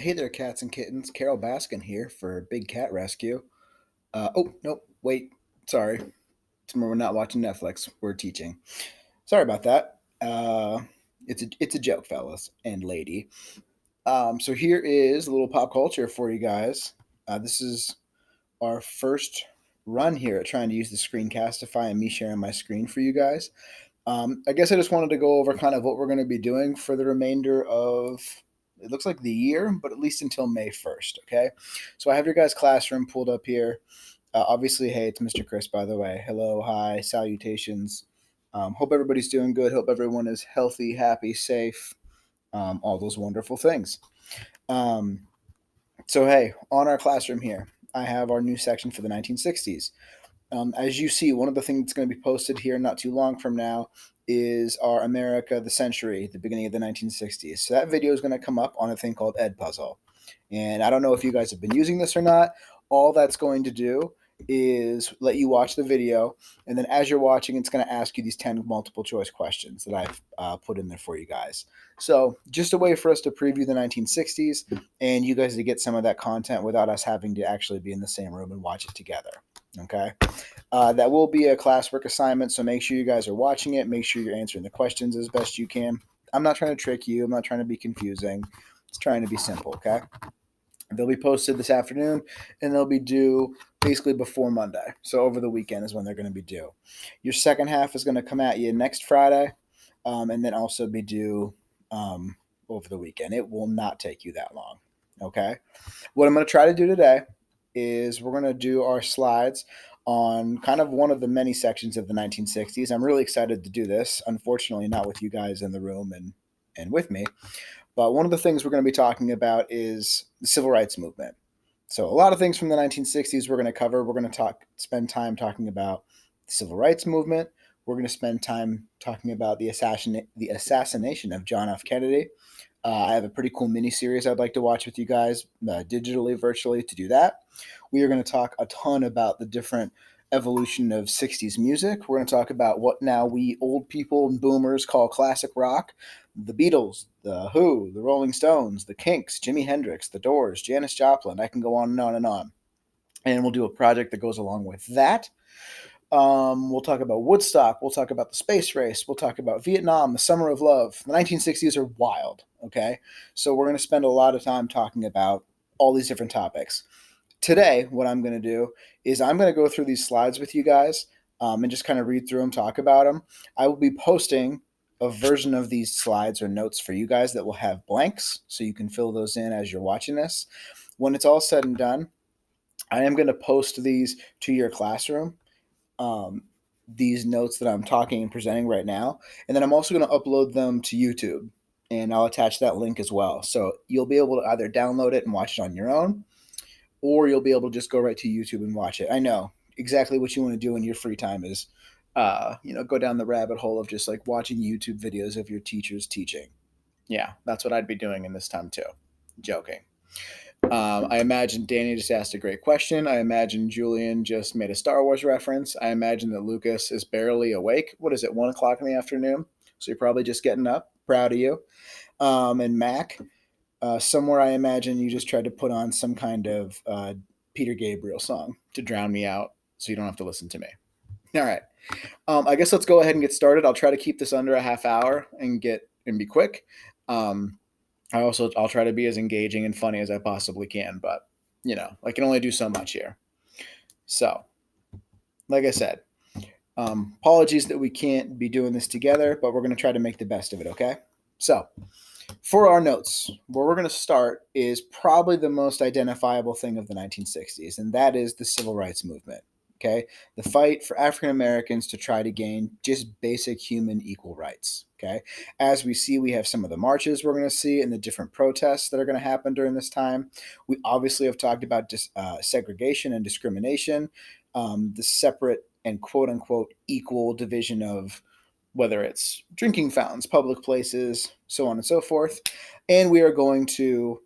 Hey there, cats and kittens. Carol Baskin here for Big Cat Rescue. Oh, nope, wait, sorry. Tomorrow we're not watching Netflix. We're teaching. Sorry about that. It's a joke, fellas and lady. So here is a little pop culture for you guys. This is our first run here at trying to use the Screencastify and me sharing my screen for you guys. I guess I just wanted to go over kind of what we're going to be doing for the remainder of, it looks like the year, but at least until May 1st, okay? So I have your guys' classroom pulled up here. Obviously, hey, it's Mr. Chris, by the way. Hello, hi, salutations. Hope everybody's doing good. Hope everyone is healthy, happy, safe, all those wonderful things. Um, so, hey, on our classroom here, I have our new section for the 1960s. As you see, one of the things that's going to be posted here not too long from now is our America the Century, the beginning of the 1960s. So that video is going to come up on a thing called Edpuzzle. And I don't know if you guys have been using this or not. All that's going to do is let you watch the video. And then as you're watching, it's going to ask you these 10 multiple choice questions that I've put in there for you guys. So just a way for us to preview the 1960s and you guys to get some of that content without us having to actually be in the same room and watch it together. Okay. That will be a classwork assignment, so make sure you guys are watching it. Make sure you're answering the questions as best you can. I'm not trying to trick you. I'm not trying to be confusing. It's trying to be simple, okay? They'll be posted this afternoon, and they'll be due basically before Monday. So over the weekend is when they're going to be due. Your second half is going to come at you next Friday, and then also be due over the weekend. It will not take you that long, okay? What I'm going to try to do today is we're going to do our slides on kind of one of the many sections of the 1960s. I'm really excited to do this. Unfortunately, not with you guys in the room and with me. But one of the things we're going to be talking about is the civil rights movement. So a lot of things from the 1960s we're going to cover. We're going to spend time talking about the civil rights movement. We're going to spend time talking about the assassination of John F. Kennedy. I have a pretty cool mini series I'd like to watch with you guys, digitally, virtually, to do that. We are going to talk a ton about the different evolution of 60s music. We're going to talk about what now we old people and boomers call classic rock: the Beatles, the Who, the Rolling Stones, the Kinks, Jimi Hendrix, the Doors, Janis Joplin. I can go on and on and on. And we'll do a project that goes along with that. We'll talk about Woodstock. We'll talk about the space race. We'll talk about Vietnam, the Summer of Love. The 1960s are wild, okay? So we're going to spend a lot of time talking about all these different topics. Today, what I'm going to do is I'm going to go through these slides with you guys and just kind of read through them, talk about them. I will be posting a version of these slides or notes for you guys that will have blanks, so you can fill those in as you're watching this. When it's all said and done, I am going to post these to your classroom, these notes that I'm talking and presenting right now. And then I'm also going to upload them to YouTube, and I'll attach that link as well. So you'll be able to either download it and watch it on your own, or you'll be able to just go right to YouTube and watch it. I know exactly what you want to do in your free time is, go down the rabbit hole of just like watching YouTube videos of your teachers teaching. Yeah, that's what I'd be doing in this time too. Joking. I imagine Danny just asked a great question. I imagine Julian just made a Star Wars reference. I imagine that Lucas is barely awake. What is it, 1 o'clock in the afternoon? So you're probably just getting up. Proud of you. And Mac, somewhere I imagine you just tried to put on some kind of Peter Gabriel song to drown me out so you don't have to listen to me. All right. I guess let's go ahead and get started. I'll try to keep this under a half hour and be quick. I'll try to be as engaging and funny as I possibly can, but I can only do so much here. So, like I said, apologies that we can't be doing this together, but we're going to try to make the best of it, okay? So, for our notes, where we're going to start is probably the most identifiable thing of the 1960s, and that is the civil rights movement. Okay, the fight for African Americans to try to gain just basic human equal rights. Okay, as we see, we have some of the marches we're going to see and the different protests that are going to happen during this time. We obviously have talked about segregation and discrimination, the separate and quote unquote equal division of whether it's drinking fountains, public places, so on and so forth. And we are going to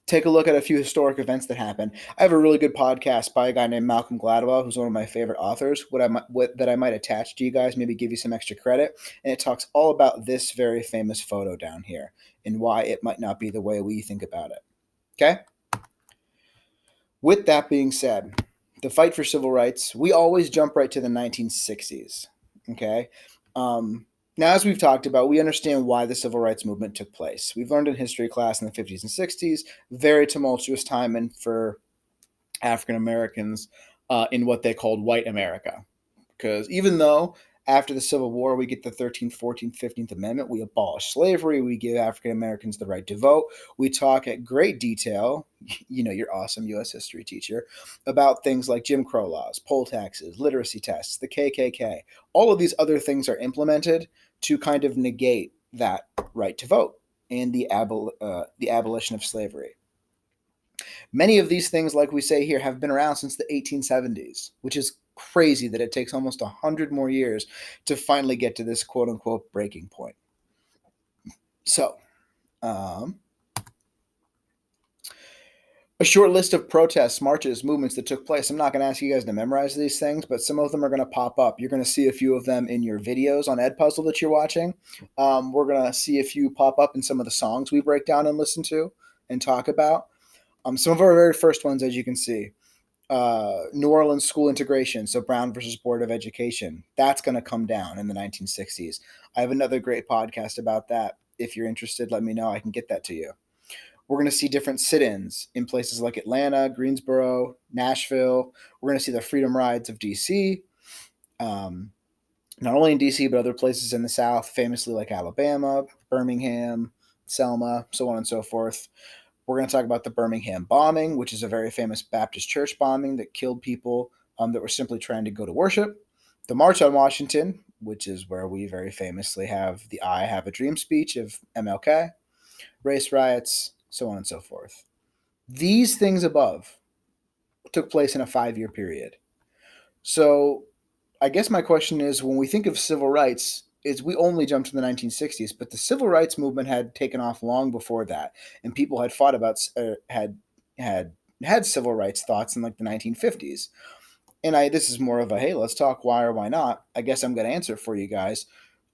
take take a look at a few historic events that happened. I have a really good podcast by a guy named Malcolm Gladwell, who's one of my favorite authors. That I might attach to you guys, maybe give you some extra credit, and it talks all about this very famous photo down here and why it might not be the way we think about it. Okay. With that being said, the fight for civil rights, we always jump right to the 1960s. Okay. Now, as we've talked about, we understand why the civil rights movement took place. We've learned in history class in the 50s and 60s, very tumultuous time and for African Americans in what they called white America. Because even though after the Civil War we get the 13th, 14th, 15th Amendment, we abolish slavery, we give African Americans the right to vote, we talk at great detail, your awesome U.S. history teacher, about things like Jim Crow laws, poll taxes, literacy tests, the KKK. All of these other things are implemented to kind of negate that right to vote and the abolition of slavery. Many of these things, like we say here, have been around since the 1870s, which is crazy that it takes almost 100 more years to finally get to this quote unquote breaking point. So, a short list of protests, marches, movements that took place. I'm not going to ask you guys to memorize these things, but some of them are going to pop up. You're going to see a few of them in your videos on Edpuzzle that you're watching. We're going to see a few pop up in some of the songs we break down and listen to and talk about. Some of our very first ones, as you can see, New Orleans school integration, so Brown versus Board of Education, that's going to come down in the 1960s. I have another great podcast about that. If you're interested, let me know. I can get that to you. We're going to see different sit-ins in places like Atlanta, Greensboro, Nashville. We're going to see the freedom rides of D.C., not only in D.C., but other places in the South, famously like Alabama, Birmingham, Selma, so on and so forth. We're going to talk about the Birmingham bombing, which is a very famous Baptist church bombing that killed people that were simply trying to go to worship. The March on Washington, which is where we very famously have the I Have a Dream speech of MLK, race riots, so on and so forth. These things above took place in a 5-year period. So I guess my question is, when we think of civil rights, is we only jump to the 1960s, but the civil rights movement had taken off long before that, and people had fought about had civil rights thoughts in like the 1950s. And this is more of a hey, let's talk why or why not. I guess I'm going to answer for you guys.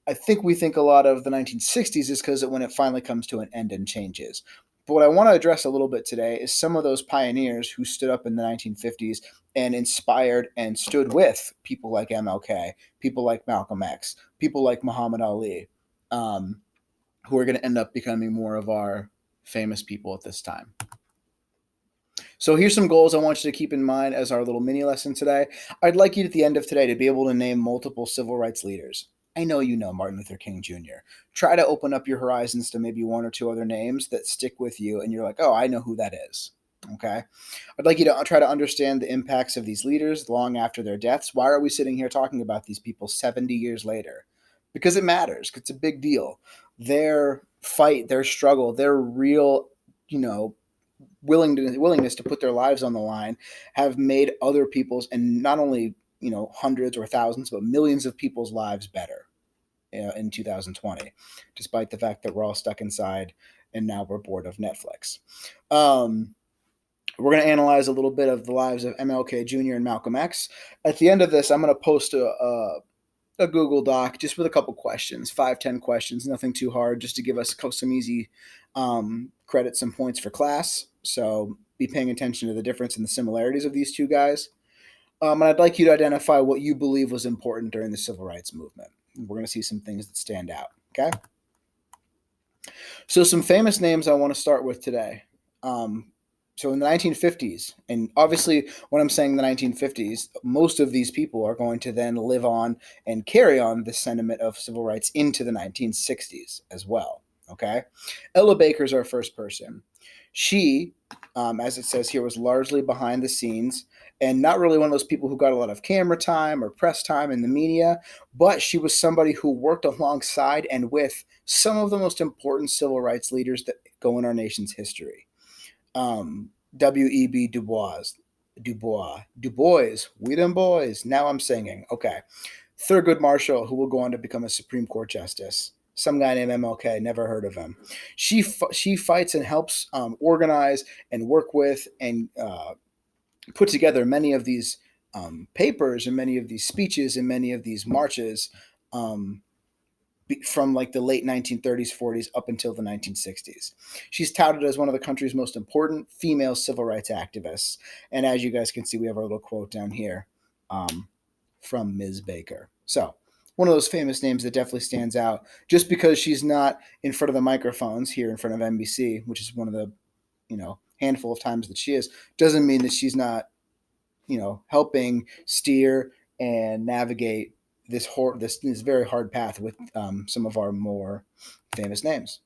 I think we think a lot of the 1960s is because when it finally comes to an end and changes. But what I want to address a little bit today is some of those pioneers who stood up in the 1950s and inspired and stood with people like MLK, people like Malcolm X, people like Muhammad Ali, who are going to end up becoming more of our famous people at this time. So here's some goals I want you to keep in mind as our little mini lesson today. I'd like you at the end of today to be able to name multiple civil rights leaders. I know you know Martin Luther King Jr. Try to open up your horizons to maybe one or two other names that stick with you and you're like, oh, I know who that is. Okay. I'd like you to try to understand the impacts of these leaders long after their deaths. Why are we sitting here talking about these people 70 years later? Because it matters. It's a big deal. Their fight, their struggle, their real, willingness to put their lives on the line have made other people's, and not only hundreds or thousands, but millions of people's lives better in 2020, despite the fact that we're all stuck inside and now we're bored of Netflix. We're going to analyze a little bit of the lives of MLK Jr. and Malcolm X. At the end of this, I'm going to post a Google Doc just with a couple questions, 5-10 questions, nothing too hard, just to give us some easy credits and points for class. So be paying attention to the difference and the similarities of these two guys. And I'd like you to identify what you believe was important during the civil rights movement. We're going to see some things that stand out. Okay. So some famous names I want to start with today. So in the 1950s, and obviously when I'm saying the 1950s, most of these people are going to then live on and carry on the sentiment of civil rights into the 1960s as well. Okay. Ella Baker's our first person. She, as it says here, was largely behind the scenes and not really one of those people who got a lot of camera time or press time in the media, but she was somebody who worked alongside and with some of the most important civil rights leaders that go in our nation's history. W.E.B. Du Bois, we them boys. Now I'm singing. Okay. Thurgood Marshall, who will go on to become a Supreme Court justice. Some guy named MLK, never heard of him. She fights and helps organize and work with and put together many of these papers and many of these speeches and many of these marches um, from like the late 1930s, 40s up until the 1960s. She's touted as one of the country's most important female civil rights activists. And as you guys can see, we have our little quote down here um, from Ms. Baker. So, one of those famous names that definitely stands out just because she's not in front of the microphones here in front of NBC, which is one of the, handful of times that she is, doesn't mean that she's not, helping steer and navigate this very hard path with some of our more famous names.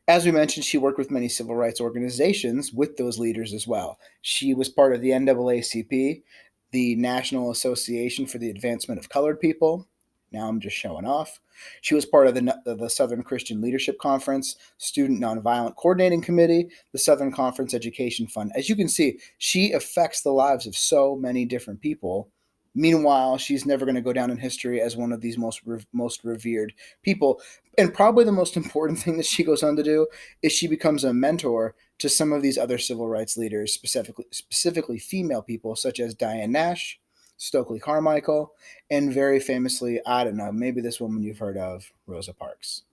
As we mentioned, she worked with many civil rights organizations with those leaders as well. She was part of the NAACP, the National Association for the Advancement of Colored People. Now I'm just showing off. She was part of the Southern Christian Leadership Conference, Student Nonviolent Coordinating Committee, the Southern Conference Education Fund. As you can see, she affects the lives of so many different people. Meanwhile, she's never going to go down in history as one of these most revered people. And probably the most important thing that she goes on to do is she becomes a mentor to some of these other civil rights leaders, specifically female people such as Diane Nash, Stokely Carmichael, and very famously, I don't know, maybe this woman you've heard of, Rosa Parks.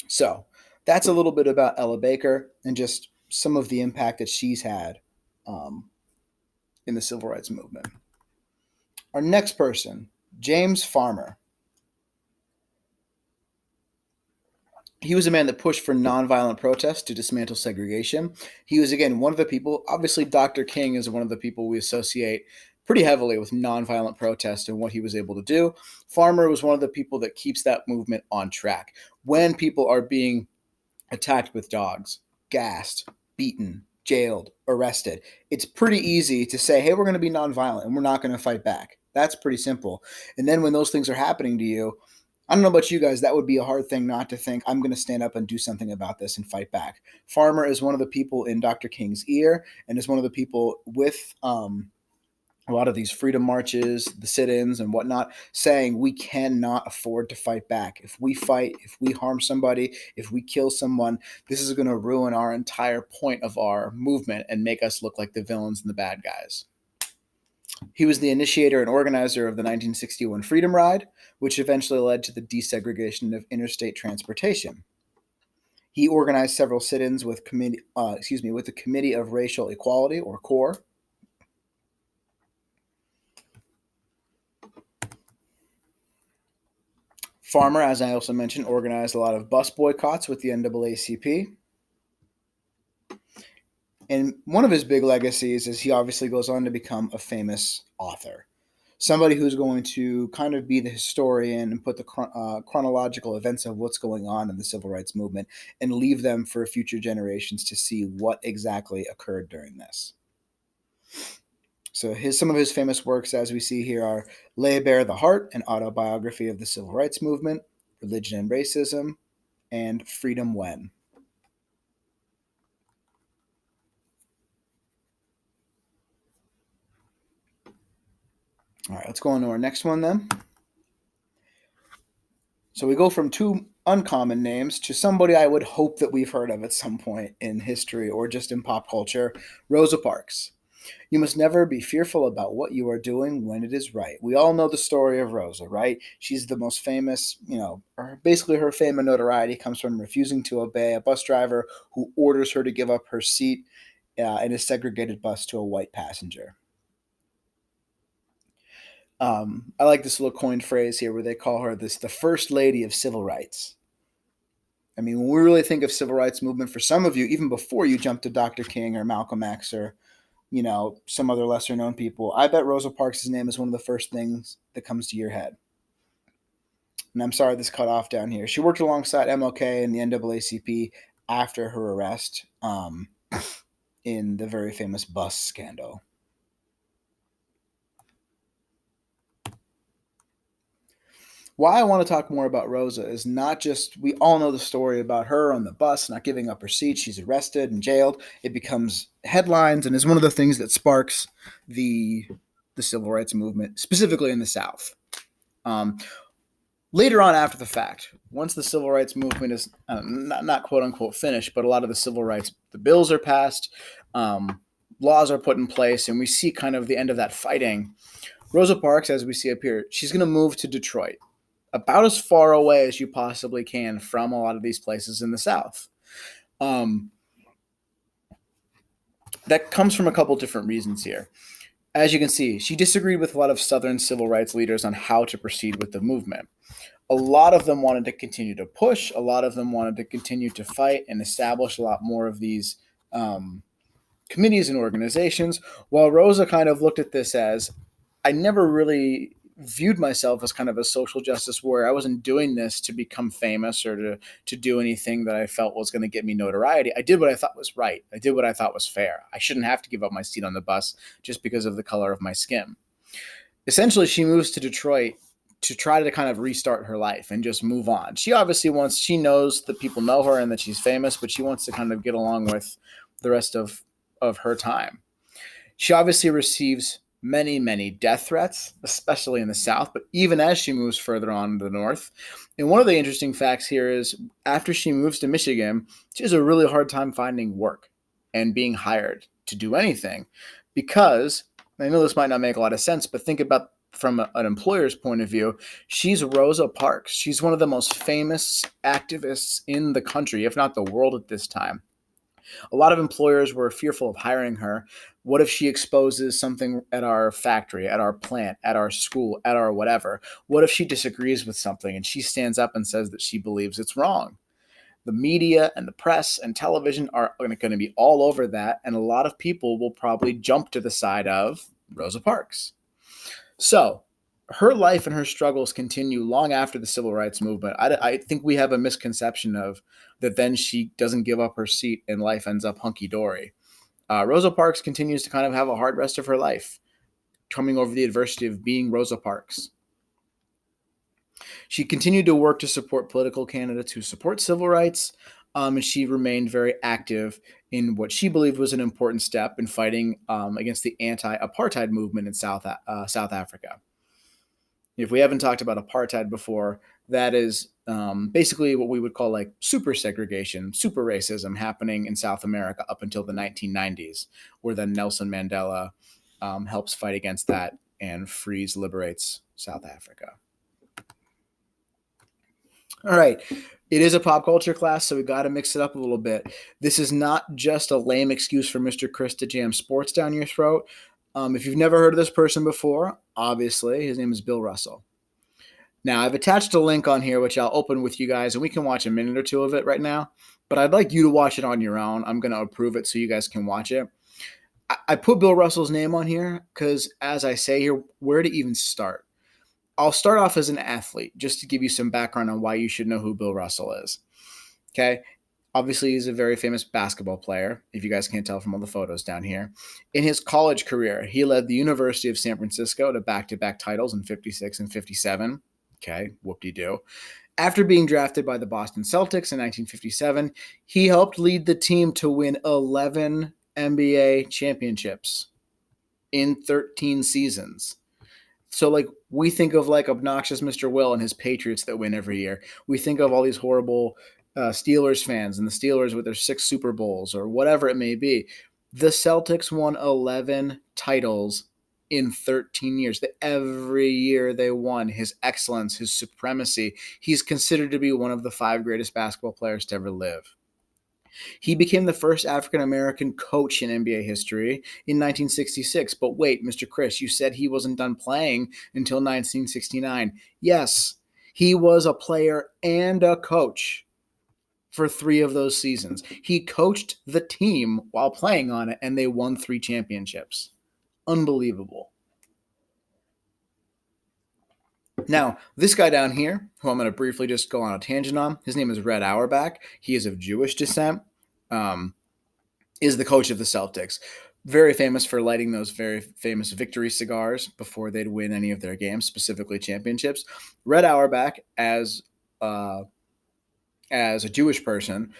So that's a little bit about Ella Baker and just some of the impact that she's had in the civil rights movement. Our next person, James Farmer. He was a man that pushed for nonviolent protests to dismantle segregation. He was, again, one of the people, obviously Dr. King is one of the people we associate pretty heavily with nonviolent protest and what he was able to do. Farmer was one of the people that keeps that movement on track. When people are being attacked with dogs, gassed, beaten, jailed, arrested, it's pretty easy to say, hey, we're going to be nonviolent and we're not going to fight back. That's pretty simple. And then when those things are happening to you, I don't know about you guys, that would be a hard thing not to think, I'm going to stand up and do something about this and fight back. Farmer is one of the people in Dr. King's ear and is one of the people with a lot of these freedom marches, the sit-ins and whatnot, saying we cannot afford to fight back. If we fight, if we harm somebody, if we kill someone, this is going to ruin our entire point of our movement and make us look like the villains and the bad guys. He was the initiator and organizer of the 1961 Freedom Ride, which eventually led to the desegregation of interstate transportation. He organized several sit-ins with the Committee of Racial Equality, or CORE. Farmer, as I also mentioned, organized a lot of bus boycotts with the NAACP. And one of his big legacies is he obviously goes on to become a famous author. Somebody who's going to kind of be the historian and put the chronological events of what's going on in the civil rights movement and leave them for future generations to see what exactly occurred during this. So some of his famous works, as we see here, are Lay Bare the Heart, an autobiography of the civil rights movement, Religion and Racism, and Freedom When. All right, let's go on to our next one then. So we go from two uncommon names to somebody I would hope that we've heard of at some point in history or just in pop culture, Rosa Parks. You must never be fearful about what you are doing when it is right. We all know the story of Rosa, right? She's the most famous, basically her fame and notoriety comes from refusing to obey a bus driver who orders her to give up her seat in a segregated bus to a white passenger. I like this little coined phrase here where they call her the first lady of civil rights. I mean, when we really think of civil rights movement, for some of you, even before you jump to Dr. King or Malcolm X or some other lesser known people, I bet Rosa Parks' name is one of the first things that comes to your head. And I'm sorry this cut off down here. She worked alongside MLK and the NAACP after her arrest in the very famous bus scandal. Why I want to talk more about Rosa is not just, we all know the story about her on the bus not giving up her seat. She's arrested and jailed. It becomes headlines and is one of the things that sparks the civil rights movement, specifically in the South. Later on, after the fact, once the civil rights movement is not quote unquote finished, but a lot of the civil rights, the bills are passed, laws are put in place, and we see kind of the end of that fighting. Rosa Parks, as we see up here, she's going to move to Detroit, about as far away as you possibly can from a lot of these places in the South. That comes from a couple different reasons here. As you can see, she disagreed with a lot of Southern civil rights leaders on how to proceed with the movement. A lot of them wanted to continue to push. A lot of them wanted to continue to fight and establish a lot more of these committees and organizations, while Rosa kind of looked at this as, I never really viewed myself as kind of a social justice warrior. I wasn't doing this to become famous or to do anything that I felt was going to get me notoriety. I did what I thought was right. I did what I thought was fair. I shouldn't have to give up my seat on the bus just because of the color of my skin. Essentially, she moves to Detroit to try to kind of restart her life and just move on. She obviously she knows that people know her and that she's famous, but she wants to kind of get along with the rest of her time. She obviously receives many, many death threats, especially in the South, but even as she moves further on to the North. And one of the interesting facts here is after she moves to Michigan, she has a really hard time finding work and being hired to do anything because, I know this might not make a lot of sense, but think about from an employer's point of view, she's Rosa Parks. She's one of the most famous activists in the country, if not the world at this time. A lot of employers were fearful of hiring her. What if she exposes something at our factory, at our plant, at our school, at our whatever? What if she disagrees with something and she stands up and says that she believes it's wrong? The media and the press and television are going to be all over that, and a lot of people will probably jump to the side of Rosa Parks. So her life and her struggles continue long after the civil rights movement. I think we have a misconception of that then she doesn't give up her seat and life ends up hunky-dory. Rosa Parks continues to kind of have a hard rest of her life, coming over the adversity of being Rosa Parks. She continued to work to support political candidates who support civil rights, and she remained very active in what she believed was an important step in fighting against the anti-apartheid movement in South Africa. If we haven't talked about apartheid before, that is basically what we would call like super segregation, super racism happening in South America up until the 1990s, where then Nelson Mandela helps fight against that and liberates South Africa. All right. It is a pop culture class, so we got to mix it up a little bit. This is not just a lame excuse for Mr. Chris to jam sports down your throat. If you've never heard of this person before, obviously, his name is Bill Russell. Now, I've attached a link on here, which I'll open with you guys, and we can watch a minute or two of it right now. But I'd like you to watch it on your own. I'm going to approve it so you guys can watch it. I put Bill Russell's name on here because, as I say here, where to even start? I'll start off as an athlete, just to give you some background on why you should know who Bill Russell is. Okay? Obviously, he's a very famous basketball player, if you guys can't tell from all the photos down here. In his college career, he led the University of San Francisco to back-to-back titles in 56 and 57. Okay, whoop-de-doo. After being drafted by the Boston Celtics in 1957, he helped lead the team to win 11 NBA championships in 13 seasons. So, like, we think of, like, obnoxious Mr. Will and his Patriots that win every year. We think of all these horrible Steelers fans and the Steelers with their 6 Super Bowls or whatever it may be. The Celtics won 11 titles in 13 years. Every year they won. His excellence, his supremacy. He's considered to be one of the 5 greatest basketball players to ever live. He became the first African-American coach in NBA history in 1966. But wait, Mr. Chris, you said he wasn't done playing until 1969. Yes, he was a player and a coach for 3 of those seasons. He coached the team while playing on it, and they won 3 championships. Unbelievable. Now, this guy down here, who I'm going to briefly just go on a tangent on, his name is Red Auerbach. He is of Jewish descent, is the coach of the Celtics. Very famous for lighting those very famous victory cigars before they'd win any of their games, specifically championships. Red Auerbach, as a Jewish person,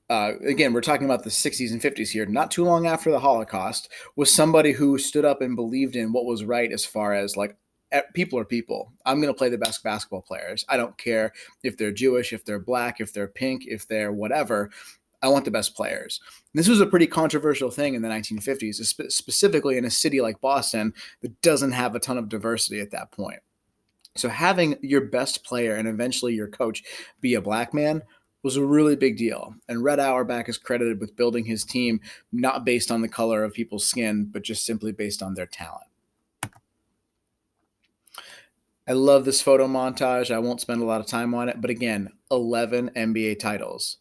again, we're talking about the 60s and 50s here, not too long after the Holocaust, was somebody who stood up and believed in what was right as far as like People are people. I'm going to play the best basketball players. I don't care if they're Jewish, if they're black, if they're pink, if they're whatever. I want the best players. This was a pretty controversial thing in the 1950s, specifically in a city like Boston that doesn't have a ton of diversity at that point. So having your best player and eventually your coach be a black man was a really big deal. And Red Auerbach is credited with building his team not based on the color of people's skin, but just simply based on their talent. I love this photo montage. I won't spend a lot of time on it, but again, 11 NBA titles.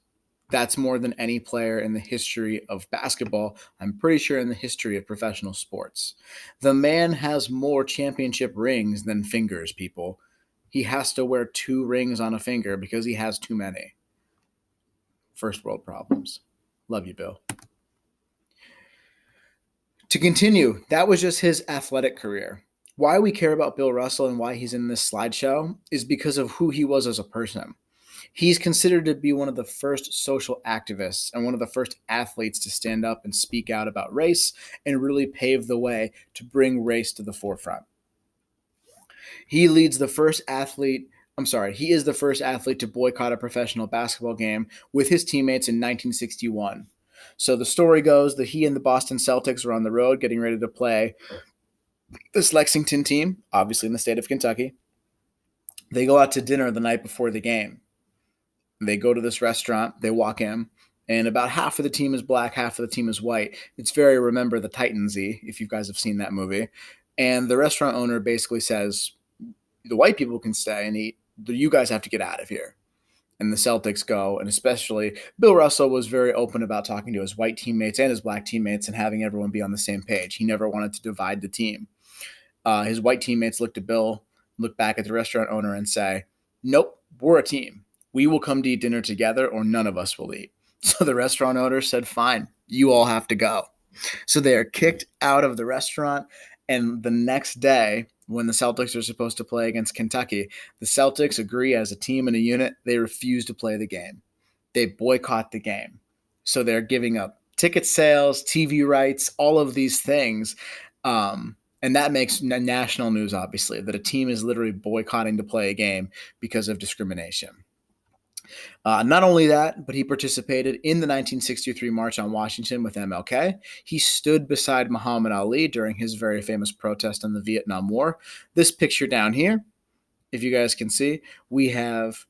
That's more than any player in the history of basketball. I'm pretty sure in the history of professional sports. The man has more championship rings than fingers, people. He has to wear 2 rings on a finger because he has too many. First world problems. Love you, Bill. To continue, that was just his athletic career. Why we care about Bill Russell and why he's in this slideshow is because of who he was as a person. He's considered to be one of the first social activists and one of the first athletes to stand up and speak out about race and really pave the way to bring race to the forefront. He leads the first athlete, he is the first athlete to boycott a professional basketball game with his teammates in 1961. So the story goes that he and the Boston Celtics were on the road getting ready to play this Lexington team, obviously in the state of Kentucky. They go out to dinner the night before the game. They go to this restaurant, they walk in, and about half of the team is black, half of the team is white. It's very Remember the Titans-y, if you guys have seen that movie. And the restaurant owner basically says, the white people can stay and eat, you guys have to get out of here. And the Celtics go, and especially Bill Russell was very open about talking to his white teammates and his black teammates and having everyone be on the same page. He never wanted to divide the team. His white teammates looked at Bill, look back at the restaurant owner and say, nope, we're a team. We will come to eat dinner together or none of us will eat. So the restaurant owner said, fine, you all have to go. So they are kicked out of the restaurant. And the next day, when the Celtics are supposed to play against Kentucky, the Celtics agree as a team and a unit. They refuse to play the game. They boycott the game. So they're giving up ticket sales, TV rights, all of these things. And that makes national news, obviously, that a team is literally boycotting to play a game because of discrimination. Not only that, but he participated in the 1963 March on Washington with MLK. He stood beside Muhammad Ali during his very famous protest in the Vietnam War. This picture down here, if you guys can see, we have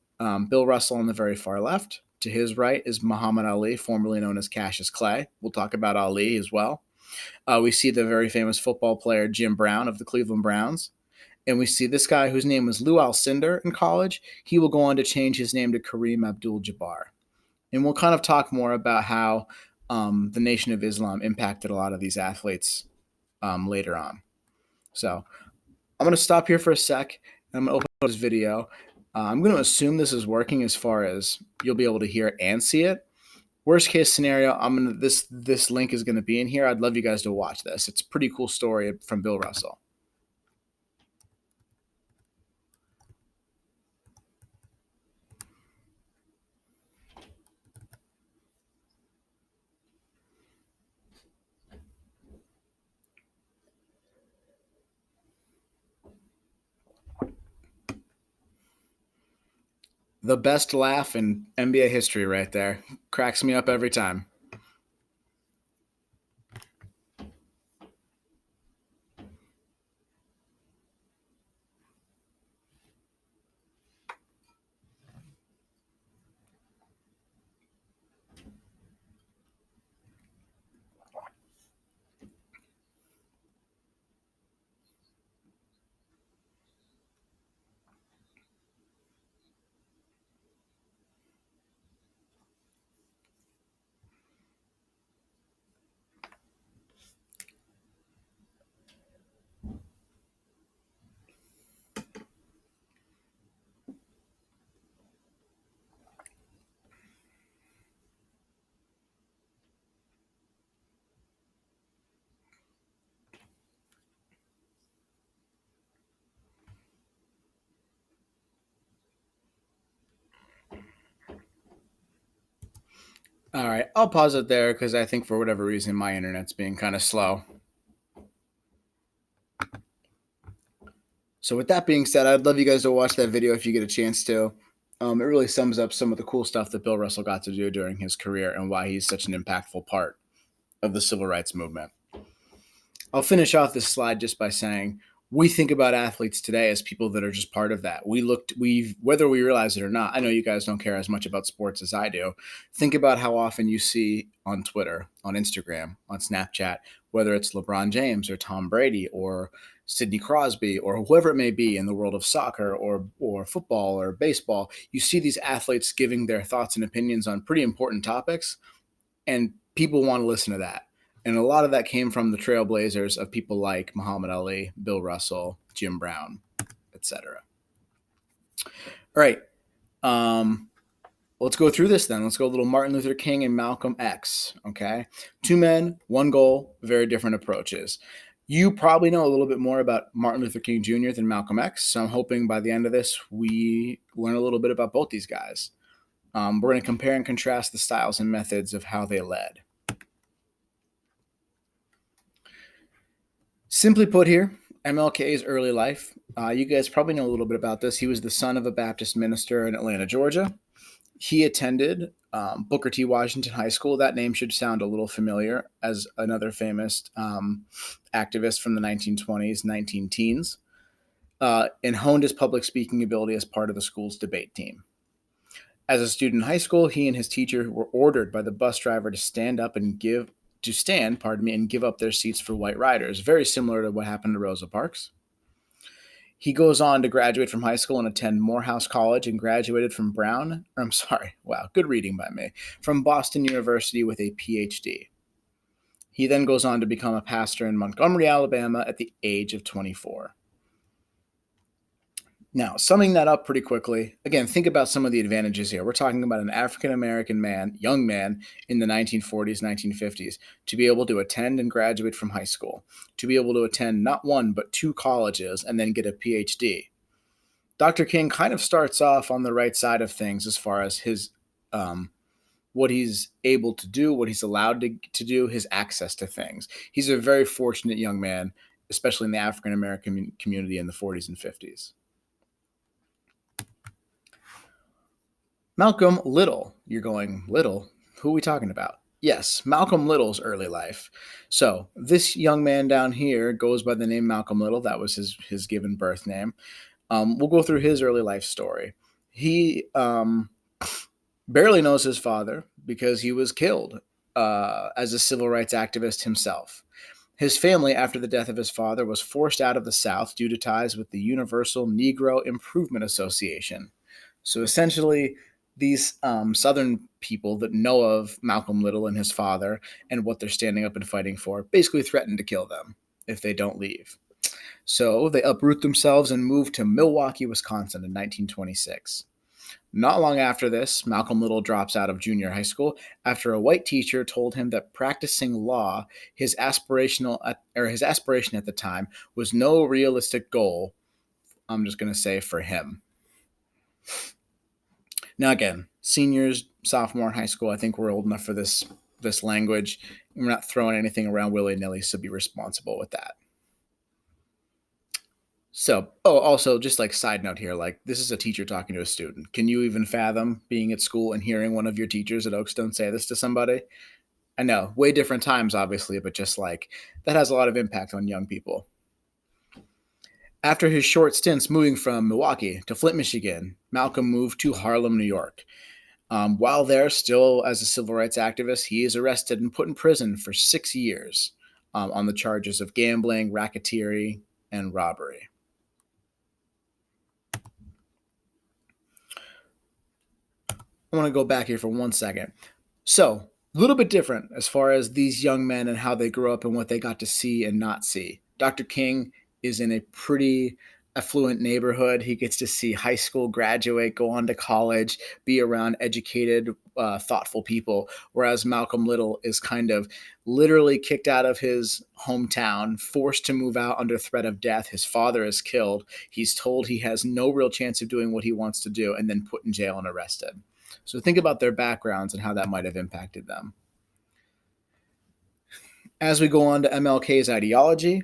Bill Russell on the very far left. To his right is Muhammad Ali, formerly known as Cassius Clay. We'll talk about Ali as well. We see the very famous football player Jim Brown of the Cleveland Browns. And we see this guy whose name was Lou Alcindor in college. He will go on to change his name to Kareem Abdul-Jabbar. And we'll kind of talk more about how the Nation of Islam impacted a lot of these athletes later on. So I'm going to stop here for a sec. And I'm going to open up this video. I'm going to assume this is working as far as you'll be able to hear it and see it. Worst case scenario, this link is going to be in here. I'd love you guys to watch this. It's a pretty cool story from Bill Russell. The best laugh in NBA history right there. Cracks me up every time. All right, I'll pause it there because I think for whatever reason my internet's being kind of slow. So with that being said, I'd love you guys to watch that video if you get a chance to. It really sums up some of the cool stuff that Bill Russell got to do during his career and why he's such an impactful part of the civil rights movement. I'll finish off this slide just by saying we think about athletes today as people that are just part of that. Whether we realize it or not, I know you guys don't care as much about sports as I do. Think about how often you see on Twitter, on Instagram, on Snapchat, whether it's LeBron James or Tom Brady or Sidney Crosby or whoever it may be in the world of soccer or football or baseball, you see these athletes giving their thoughts and opinions on pretty important topics, and people want to listen to that. And a lot of that came from the trailblazers of people like Muhammad Ali, Bill Russell, Jim Brown, etc. All right. Let's go through this then. Let's go a little Martin Luther King and Malcolm X. Okay. Two men, one goal, very different approaches. You probably know a little bit more about Martin Luther King Jr. than Malcolm X. So I'm hoping by the end of this, we learn a little bit about both these guys. We're going to compare and contrast the styles and methods of how they led. Simply put here, MLK's early life. You guys probably know a little bit about this. He was the son of a Baptist minister in Atlanta, Georgia. He attended Booker T. Washington High School. That name should sound a little familiar as another famous activist from the 1920s, 19 teens, and honed his public speaking ability as part of the school's debate team. As a student in high school, he and his teacher were ordered by the bus driver to stand up and give up their seats for white riders, very similar to what happened to Rosa Parks. He goes on to graduate from high school and attend Morehouse College and graduated from good reading by me, from Boston University with a PhD. He then goes on to become a pastor in Montgomery, Alabama at the age of 24. Now, summing that up pretty quickly, again, think about some of the advantages here. We're talking about an African-American man, young man in the 1940s, 1950s, to be able to attend and graduate from high school, to be able to attend not one, but two colleges and then get a PhD. Dr. King kind of starts off on the right side of things as far as his what he's able to do, what he's allowed to do, his access to things. He's a very fortunate young man, especially in the African-American community in the 40s and 50s. Malcolm Little. You're going, Little? Who are we talking about? Yes, Malcolm Little's early life. So this young man down here goes by the name Malcolm Little. That was his given birth name. We'll go through his early life story. He barely knows his father because he was killed as a civil rights activist himself. His family, after the death of his father, was forced out of the South due to ties with the Universal Negro Improvement Association. So essentially, these Southern people that know of Malcolm Little and his father and what they're standing up and fighting for basically threaten to kill them if they don't leave. So they uproot themselves and move to Milwaukee, Wisconsin in 1926. Not long after this, Malcolm Little drops out of junior high school after a white teacher told him that practicing law, his aspiration at the time, was no realistic goal, I'm just going to say, for him. Now, again, seniors, sophomore in high school, I think we're old enough for this language. We're not throwing anything around willy-nilly, so be responsible with that. So, also, just like side note here, like this is a teacher talking to a student. Can you even fathom being at school and hearing one of your teachers at Oakstone say this to somebody? I know, way different times, obviously, but just like that has a lot of impact on young people. After his short stints moving from Milwaukee to Flint, Michigan, Malcolm moved to Harlem, New York. While there, still as a civil rights activist, he is arrested and put in prison for 6 years on the charges of gambling, racketeering, and robbery. I want to go back here for 1 second. So, a little bit different as far as these young men and how they grew up and what they got to see and not see. Dr. King is in a pretty affluent neighborhood. He gets to see high school graduate, go on to college, be around educated, thoughtful people, whereas Malcolm Little is kind of literally kicked out of his hometown, forced to move out under threat of death. His father is killed. He's told he has no real chance of doing what he wants to do, and then put in jail and arrested. So think about their backgrounds and how that might have impacted them. As we go on to MLK's ideology,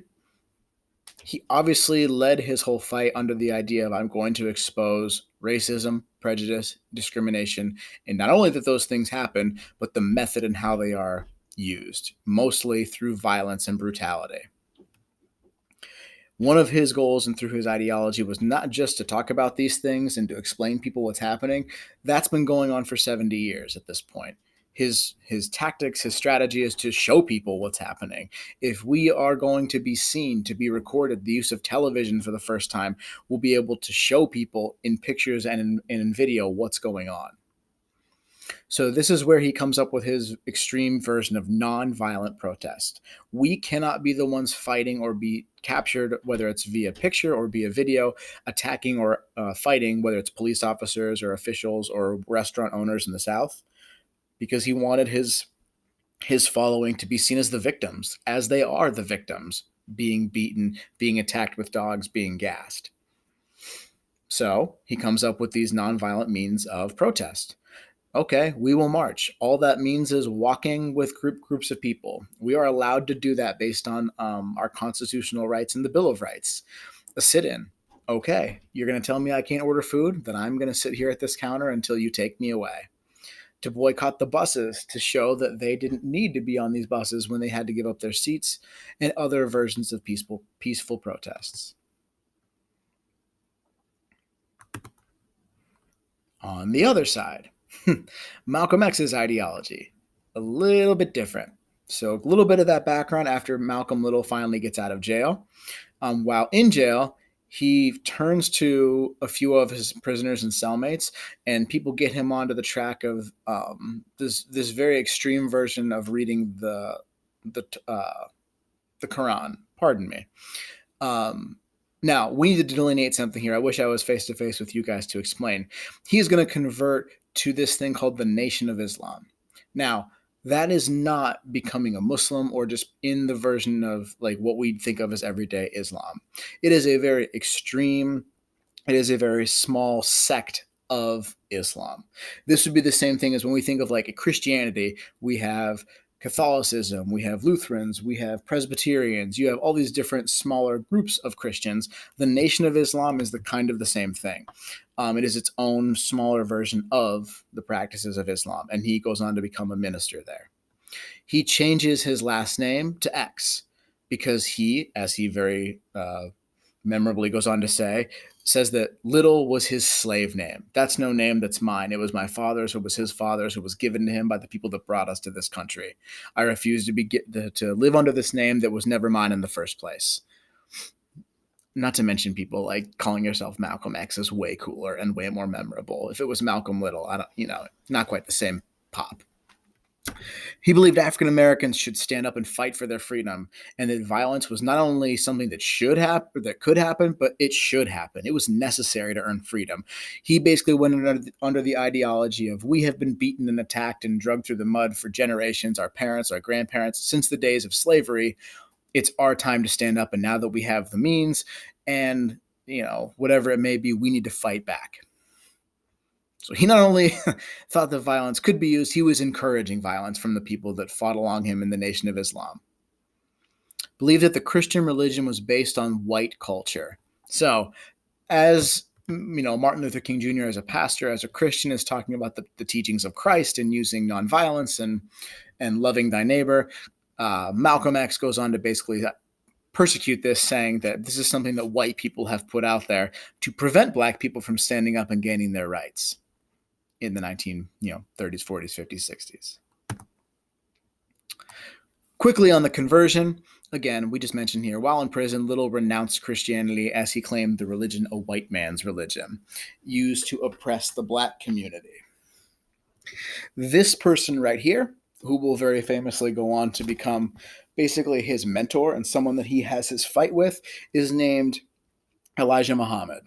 He obviously led his whole fight under the idea of I'm going to expose racism, prejudice, discrimination, and not only that those things happen, but the method and how they are used, mostly through violence and brutality. One of his goals and through his ideology was not just to talk about these things and to explain people what's happening. That's been going on for 70 years at this point. His tactics, his strategy is to show people what's happening. If we are going to be seen, to be recorded, the use of television for the first time, we'll be able to show people in pictures and in video what's going on. So this is where he comes up with his extreme version of nonviolent protest. We cannot be the ones fighting or be captured, whether it's via picture or via video, attacking or fighting, whether it's police officers or officials or restaurant owners in the South, because he wanted his following to be seen as the victims, as they are the victims, being beaten, being attacked with dogs, being gassed. So he comes up with these nonviolent means of protest. Okay, we will march. All that means is walking with groups of people. We are allowed to do that based on our constitutional rights and the Bill of Rights. A sit-in. Okay, you're going to tell me I can't order food? Then I'm going to sit here at this counter until you take me away. To boycott the buses, to show that they didn't need to be on these buses when they had to give up their seats, and other versions of peaceful protests. On the other side, Malcolm X's ideology, a little bit different. So a little bit of that background after Malcolm Little finally gets out of jail. While in jail, he turns to a few of his prisoners and cellmates, and people get him onto the track of this very extreme version of reading the Quran. Pardon me. Now, we need to delineate something here. I wish I was face to face with you guys to explain. He is going to convert to this thing called the Nation of Islam. Now, that is not becoming a Muslim or just in the version of like what we think of as everyday Islam. It is a very extreme, it is a very small sect of Islam. This would be the same thing as when we think of like a Christianity, we have Catholicism, we have Lutherans, we have Presbyterians, you have all these different smaller groups of Christians. The Nation of Islam is the kind of the same thing. It is its own smaller version of the practices of Islam, and he goes on to become a minister there. He changes his last name to X because he, as he very memorably goes on to say, says that Little was his slave name. That's no name that's mine. It was my father's, it was his father's, it was given to him by the people that brought us to this country. I refuse to live under this name that was never mine in the first place. Not to mention people like calling yourself Malcolm X is way cooler and way more memorable. If it was Malcolm Little, not quite the same pop. He believed African Americans should stand up and fight for their freedom, and that violence was not only something that could happen, but it should happen. It was necessary to earn freedom. He basically went under the ideology of we have been beaten and attacked and drugged through the mud for generations, our parents, our grandparents, since the days of slavery. It's our time to stand up, and now that we have the means and whatever it may be, we need to fight back. So he not only thought that violence could be used, he was encouraging violence from the people that fought along him in the Nation of Islam. Believed that the Christian religion was based on white culture. So as Martin Luther King Jr. as a pastor, as a Christian, is talking about the teachings of Christ and using nonviolence and loving thy neighbor. Malcolm X goes on to basically persecute this, saying that this is something that white people have put out there to prevent black people from standing up and gaining their rights in the 30s, 40s, 50s, 60s. Quickly on the conversion, again, we just mentioned here, while in prison, Little renounced Christianity as he claimed the religion a white man's religion, used to oppress the black community. This person right here, who will very famously go on to become basically his mentor and someone that he has his fight with, is named Elijah Muhammad.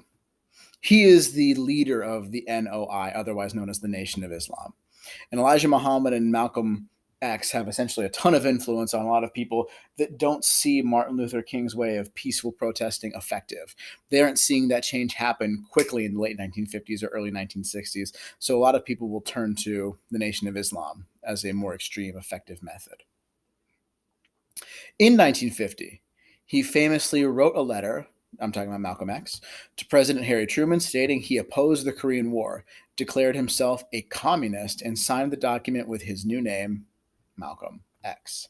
He is the leader of the NOI, otherwise known as the Nation of Islam. And Elijah Muhammad and Malcolm X have essentially a ton of influence on a lot of people that don't see Martin Luther King's way of peaceful protesting effective. They aren't seeing that change happen quickly in the late 1950s or early 1960s. So a lot of people will turn to the Nation of Islam as a more extreme, effective method. In 1950, He famously wrote a letter, I'm talking about Malcolm X, to President Harry Truman stating he opposed the Korean War, declared himself a communist, and signed the document with his new name, Malcolm X.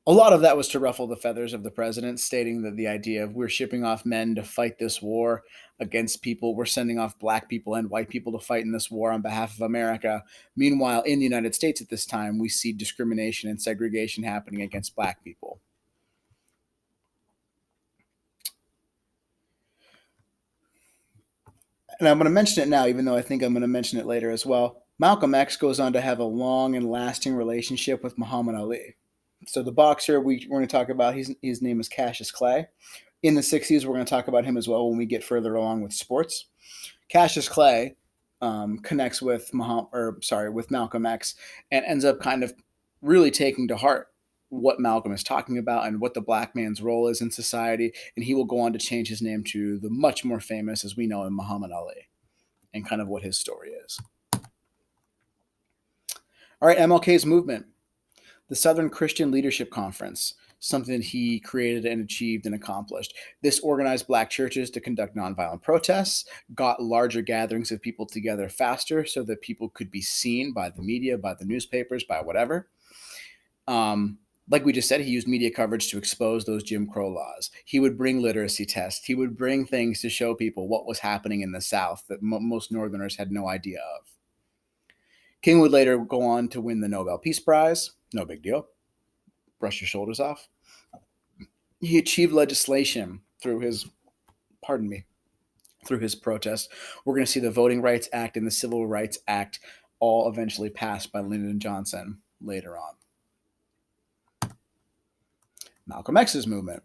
A lot of that was to ruffle the feathers of the president, stating that the idea of we're shipping off men to fight this war against people, we're sending off black people and white people to fight in this war on behalf of America. Meanwhile, in the United States at this time, we see discrimination and segregation happening against black people. And I'm going to mention it now, even though I think I'm going to mention it later as well. Malcolm X goes on to have a long and lasting relationship with Muhammad Ali. So the boxer we're going to talk about, his name is Cassius Clay. In the 60s, we're going to talk about him as well when we get further along with sports. Cassius Clay connects with with Malcolm X and ends up kind of really taking to heart what Malcolm is talking about and what the black man's role is in society. And he will go on to change his name to the much more famous, as we know him, Muhammad Ali, and kind of what his story is. All right, MLK's movement, the Southern Christian Leadership Conference, something that he created and achieved and accomplished. This organized black churches to conduct nonviolent protests, got larger gatherings of people together faster so that people could be seen by the media, by the newspapers, by whatever. Like we just said, he used media coverage to expose those Jim Crow laws. He would bring literacy tests. He would bring things to show people what was happening in the South that most Northerners had no idea of. King would later go on to win the Nobel Peace Prize. No big deal. Brush your shoulders off. He achieved legislation through his, through his protest. We're going to see the Voting Rights Act and the Civil Rights Act all eventually passed by Lyndon Johnson later on. Malcolm X's movement.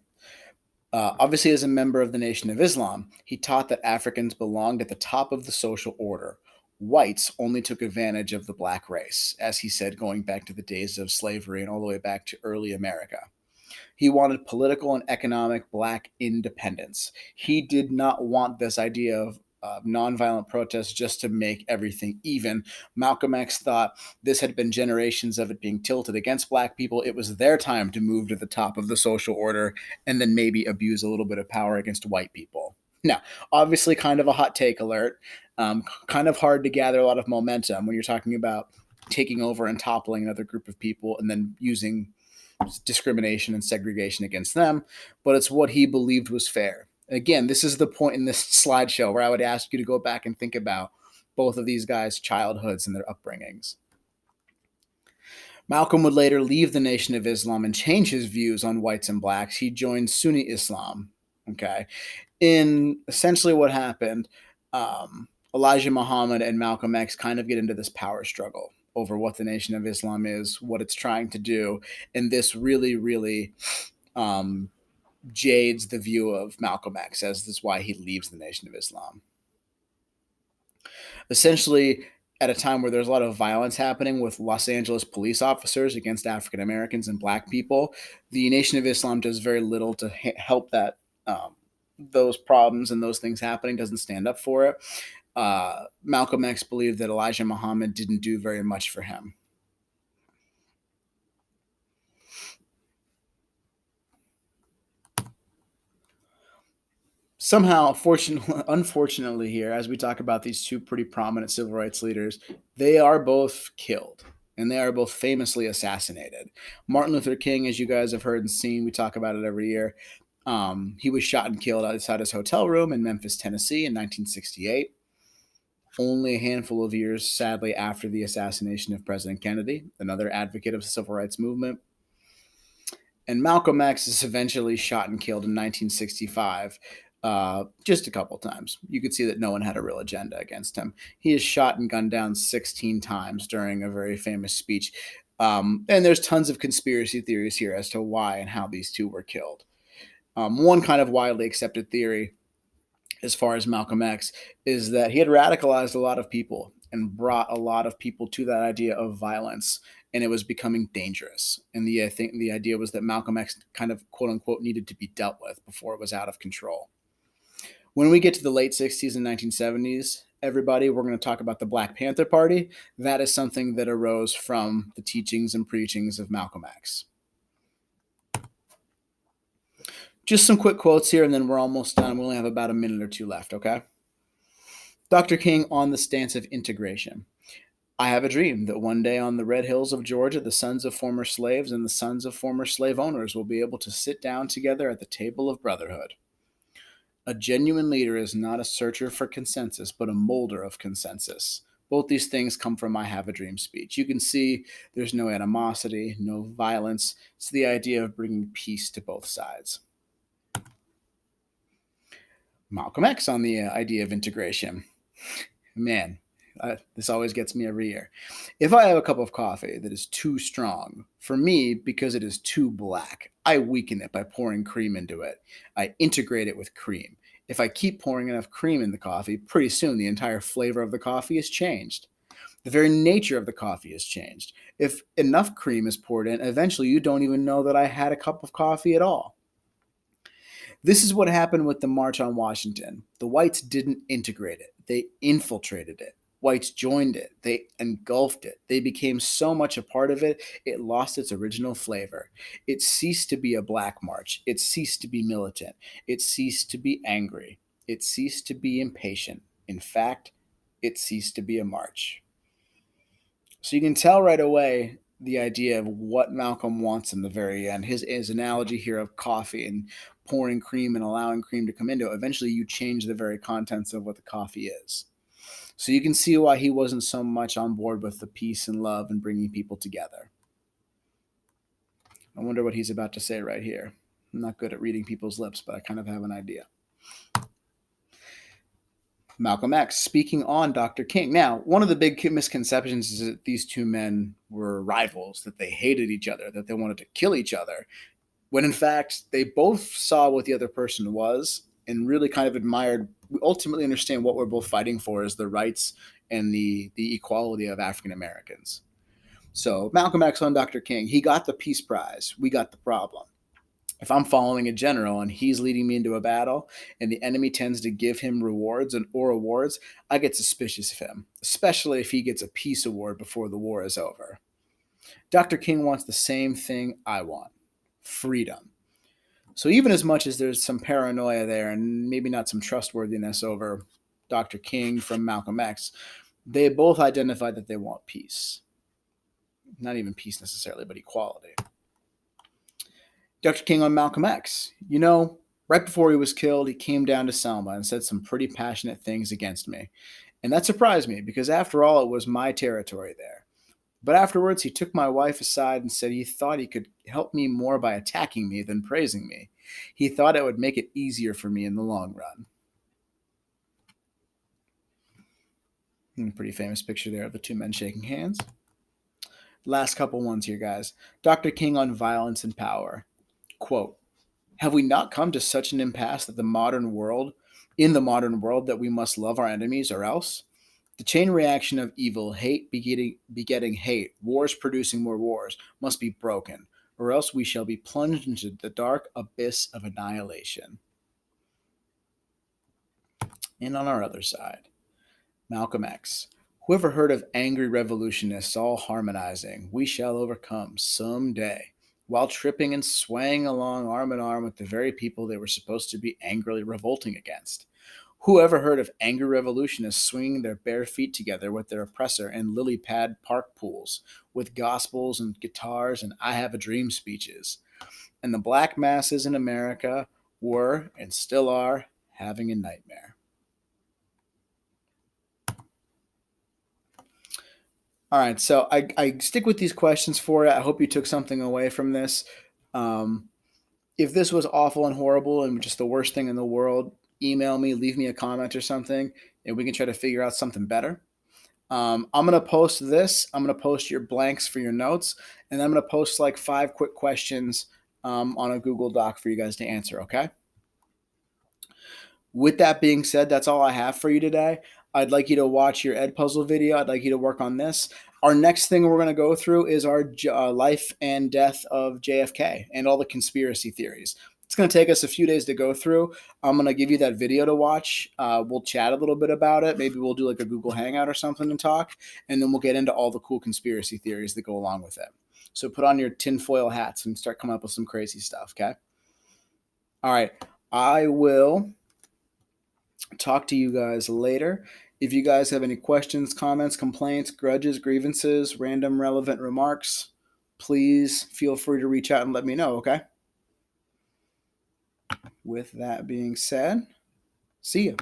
Obviously, as a member of the Nation of Islam, he taught that Africans belonged at the top of the social order. Whites only took advantage of the black race, as he said, going back to the days of slavery and all the way back to early America. He wanted political and economic black independence. He did not want this idea of nonviolent protests just to make everything even. Malcolm X thought this had been generations of it being tilted against black people. It was their time to move to the top of the social order and then maybe abuse a little bit of power against white people. Now, obviously, kind of a hot take alert. Kind of hard to gather a lot of momentum when you're talking about taking over and toppling another group of people and then using discrimination and segregation against them, but it's what he believed was fair. Again, this is the point in this slideshow where I would ask you to go back and think about both of these guys' childhoods and their upbringings. Malcolm would later leave the Nation of Islam and change his views on whites and blacks. He joined Sunni Islam. Okay. In essentially what happened, Elijah Muhammad and Malcolm X kind of get into this power struggle over what the Nation of Islam is, what it's trying to do. And this really, really jades the view of Malcolm X, as this is why he leaves the Nation of Islam. Essentially, at a time where there's a lot of violence happening with Los Angeles police officers against African Americans and black people, the Nation of Islam does very little to help that those problems and those things happening, doesn't stand up for it. Malcolm X believed that Elijah Muhammad didn't do very much for him. Somehow, unfortunately, here, as we talk about these two pretty prominent civil rights leaders, they are both killed and they are both famously assassinated. Martin Luther King, as you guys have heard and seen, we talk about it every year. He was shot and killed outside his hotel room in Memphis, Tennessee in 1968. Only a handful of years, sadly, after the assassination of President Kennedy, another advocate of the civil rights movement. And Malcolm X is eventually shot and killed in 1965, just a couple times. You could see that no one had a real agenda against him. He is shot and gunned down 16 times during a very famous speech. And there's tons of conspiracy theories here as to why and how these two were killed. One kind of widely accepted theory as far as Malcolm X is that he had radicalized a lot of people and brought a lot of people to that idea of violence, and it was becoming dangerous. And I think the idea was that Malcolm X kind of quote unquote needed to be dealt with before it was out of control. When we get to the late 60s and 1970s, everybody, we're going to talk about the Black Panther Party. That is something that arose from the teachings and preachings of Malcolm X. Just some quick quotes here, and then we're almost done. We only have about a minute or two left, okay? Dr. King on the stance of integration. I have a dream that one day on the red hills of Georgia, the sons of former slaves and the sons of former slave owners will be able to sit down together at the table of brotherhood. A genuine leader is not a searcher for consensus, but a molder of consensus. Both these things come from my Have a Dream speech. You can see there's no animosity, no violence. It's the idea of bringing peace to both sides. Malcolm X on the idea of integration. Man, this always gets me every year. If I have a cup of coffee that is too strong, for me, because it is too black, I weaken it by pouring cream into it. I integrate it with cream. If I keep pouring enough cream in the coffee, pretty soon the entire flavor of the coffee is changed. The very nature of the coffee is changed. If enough cream is poured in, eventually you don't even know that I had a cup of coffee at all. This is what happened with the March on Washington. The whites didn't integrate it, they infiltrated it. Whites joined it, they engulfed it. They became so much a part of it, it lost its original flavor. It ceased to be a black march. It ceased to be militant. It ceased to be angry. It ceased to be impatient. In fact, it ceased to be a march. So you can tell right away the idea of what Malcolm wants in the very end. His analogy here of coffee and pouring cream and allowing cream to come into it. Eventually, you change the very contents of what the coffee is. So you can see why he wasn't so much on board with the peace and love and bringing people together. I wonder what he's about to say right here. I'm not good at reading people's lips, but I kind of have an idea. Malcolm X speaking on Dr. King. Now, one of the big misconceptions is that these two men were rivals, that they hated each other, that they wanted to kill each other, when in fact they both saw what the other person was and really kind of admired. We ultimately understand what we're both fighting for is the rights and the equality of African Americans. So Malcolm X on Dr. King, he got the peace prize. We got the problem. If I'm following a general and he's leading me into a battle and the enemy tends to give him rewards or awards, I get suspicious of him, especially if he gets a peace award before the war is over. Dr. King wants the same thing I want: freedom. So even as much as there's some paranoia there and maybe not some trustworthiness over Dr. King from Malcolm X, they both identify that they want peace. Not even peace necessarily, but equality. Dr. King on Malcolm X. You know, right before he was killed, he came down to Selma and said some pretty passionate things against me. And that surprised me because, after all, it was my territory there. But afterwards, he took my wife aside and said he thought he could help me more by attacking me than praising me. He thought it would make it easier for me in the long run. Pretty famous picture there of the two men shaking hands. Last couple ones here, guys. Dr. King on violence and power. Quote, have we not come to such an impasse that in the modern world, that we must love our enemies or else? The chain reaction of evil, hate begetting hate, wars producing more wars, must be broken, or else we shall be plunged into the dark abyss of annihilation. And on our other side, Malcolm X. Whoever heard of angry revolutionists all harmonizing? We shall overcome some day, while tripping and swaying along arm in arm with the very people they were supposed to be angrily revolting against. Who ever heard of angry revolutionists swinging their bare feet together with their oppressor in lily pad park pools, with gospels and guitars and I Have a Dream speeches? And the black masses in America were, and still are, having a nightmare. All right, so I stick with these questions for you. I hope you took something away from this. Um, if this was awful and horrible and just the worst thing in the world, email me, leave me a comment or something, and we can try to figure out something better. I'm going to post this. I'm going to post your blanks for your notes, and I'm going to post like 5 quick questions on a Google Doc for you guys to answer, okay? With that being said, that's all I have for you today. I'd like you to watch your Ed Puzzle video. I'd like you to work on this. Our next thing we're going to go through is our life and death of JFK and all the conspiracy theories. It's going to take us a few days to go through. I'm going to give you that video to watch. We'll chat a little bit about it. Maybe we'll do like a Google Hangout or something and talk, and then we'll get into all the cool conspiracy theories that go along with it. So put on your tinfoil hats and start coming up with some crazy stuff, okay? All right. I will talk to you guys later. If you guys have any questions, comments, complaints, grudges, grievances, random relevant remarks, please feel free to reach out and let me know, okay? With that being said, see you.